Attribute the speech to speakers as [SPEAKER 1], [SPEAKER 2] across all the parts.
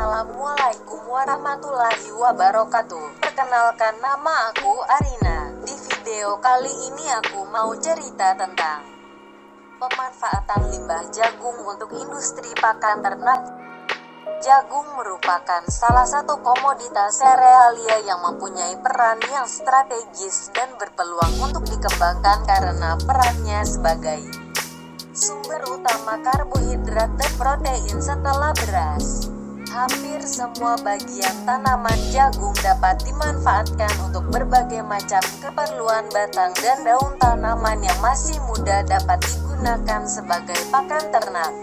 [SPEAKER 1] Assalamualaikum warahmatullahi wabarakatuh. Perkenalkan, nama aku Arina. Di video kali ini aku mau cerita tentang pemanfaatan limbah jagung untuk industri pakan ternak. Jagung merupakan salah satu komoditas serealia yang mempunyai peran yang strategis dan berpeluang untuk dikembangkan karena perannya sebagai sumber utama karbohidrat dan protein setelah beras. Hampir semua bagian tanaman jagung dapat dimanfaatkan untuk berbagai macam keperluan. Batang dan daun tanaman yang masih muda dapat digunakan sebagai pakan ternak.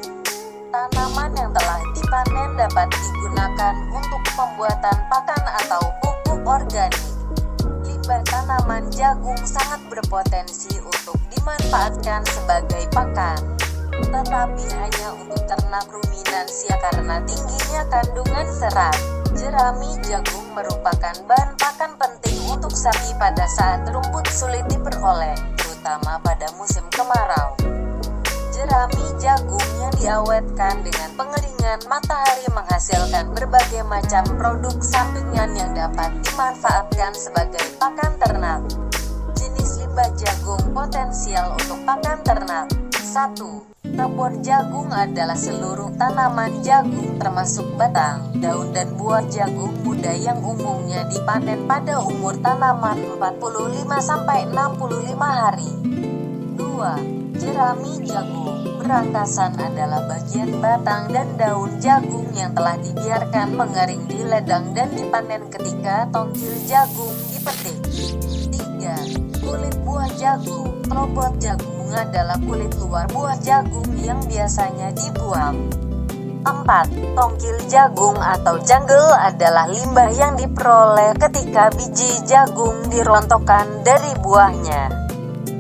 [SPEAKER 1] Tanaman yang telah dipanen dapat digunakan untuk pembuatan pakan atau pupuk organik. Limbah tanaman jagung sangat berpotensi untuk dimanfaatkan sebagai pakan, tetapi hanya untuk ternak ruminansia karena tingginya kandungan serat. Jerami jagung merupakan bahan pakan penting untuk sapi pada saat rumput sulit diperoleh, terutama pada musim kemarau. Jerami jagung yang diawetkan dengan pengeringan matahari menghasilkan berbagai macam produk sampingan yang dapat dimanfaatkan sebagai pakan ternak. Jenis limbah jagung potensial untuk pakan ternak. 1. Tabur jagung adalah seluruh tanaman jagung termasuk batang, daun dan buah jagung muda yang umumnya dipanen pada umur tanaman 45-65 hari. 2. Jerami jagung berangkasan adalah bagian batang dan daun jagung yang telah dibiarkan mengering di ledang dan dipanen ketika tongkil jagung dipetik. 3. Kulit buah jagung. Robot jagung adalah kulit luar buah jagung yang biasanya dibuang. 4. Tongkil jagung atau janggel adalah limbah yang diperoleh ketika biji jagung dirontokkan dari buahnya.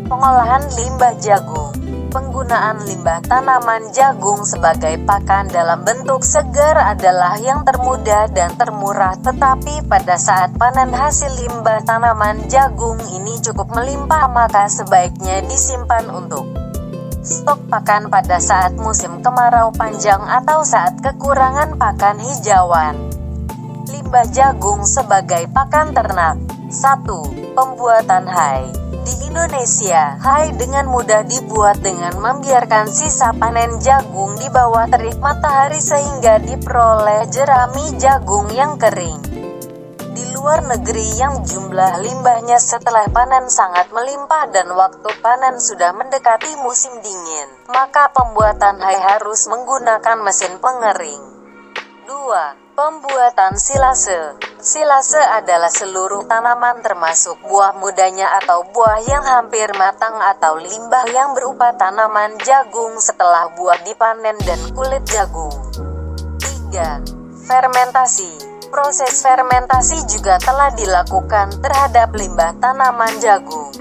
[SPEAKER 1] Pengolahan limbah jagung. Penggunaan limbah tanaman jagung sebagai pakan dalam bentuk segar adalah yang termudah dan termurah, tetapi pada saat panen hasil limbah tanaman jagung ini cukup melimpah, maka sebaiknya disimpan untuk stok pakan pada saat musim kemarau panjang atau saat kekurangan pakan hijauan. Limbah jagung sebagai pakan ternak. 1. Pembuatan hay. Di Indonesia, hay dengan mudah dibuat dengan membiarkan sisa panen jagung di bawah terik matahari sehingga diperoleh jerami jagung yang kering. Di luar negeri yang jumlah limbahnya setelah panen sangat melimpah dan waktu panen sudah mendekati musim dingin, maka pembuatan hay harus menggunakan mesin pengering. 2. Pembuatan silase. Silase adalah seluruh tanaman termasuk buah mudanya atau buah yang hampir matang atau limbah yang berupa tanaman jagung setelah buah dipanen dan kulit jagung. 3. Fermentasi. Proses fermentasi juga telah dilakukan terhadap limbah tanaman jagung.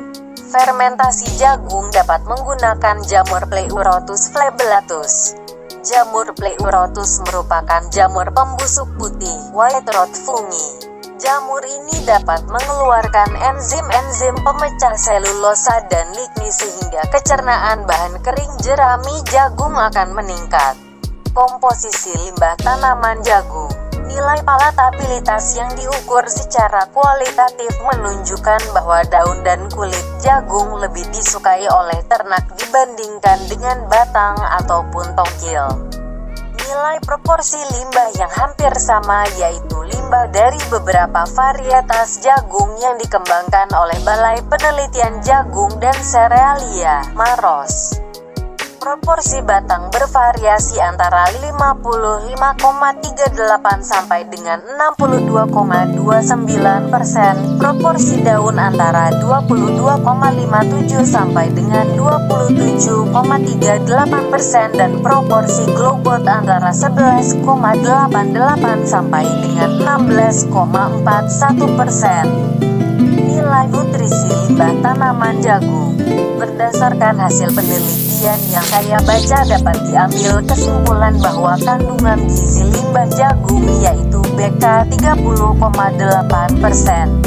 [SPEAKER 1] Fermentasi jagung dapat menggunakan jamur Pleurotus flebellatus. Jamur Pleurotus merupakan jamur pembusuk putih, white rot fungi. Jamur ini dapat mengeluarkan enzim-enzim pemecah selulosa dan lignin sehingga kecernaan bahan kering jerami jagung akan meningkat. Komposisi limbah tanaman jagung. Nilai palatabilitas yang diukur secara kualitatif menunjukkan bahwa daun dan kulit jagung lebih disukai oleh ternak dibandingkan dengan batang ataupun tongkil. Nilai proporsi limbah yang hampir sama yaitu limbah dari beberapa varietas jagung yang dikembangkan oleh Balai Penelitian Jagung dan Serealia, Maros. Proporsi batang bervariasi antara 55,38 sampai dengan 62,29%. Proporsi daun antara 22,57 sampai dengan 27,38% dan proporsi globot antara 11,88 sampai dengan 16,41%. Nilai nutrisi limbah tanaman jagung. Berdasarkan hasil penelitian yang saya baca dapat diambil kesimpulan bahwa kandungan gizi limbah jagung yaitu BK 30,8%,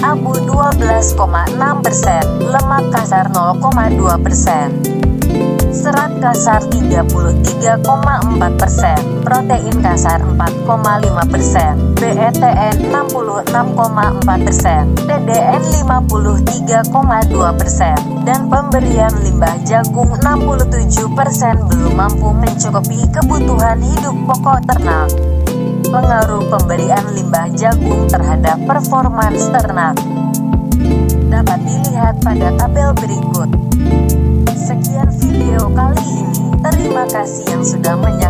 [SPEAKER 1] abu 12,6%, lemak kasar 0,2%. serat kasar 33,4%, protein kasar 4,5%, BETN 66,4%, TDN 53,2%, dan pemberian limbah jagung 67% belum mampu mencukupi kebutuhan hidup pokok ternak. Pengaruh pemberian limbah jagung terhadap performans ternak dapat dilihat pada tabel berikut. Sekian video kali ini, terima kasih yang sudah menyaksikan.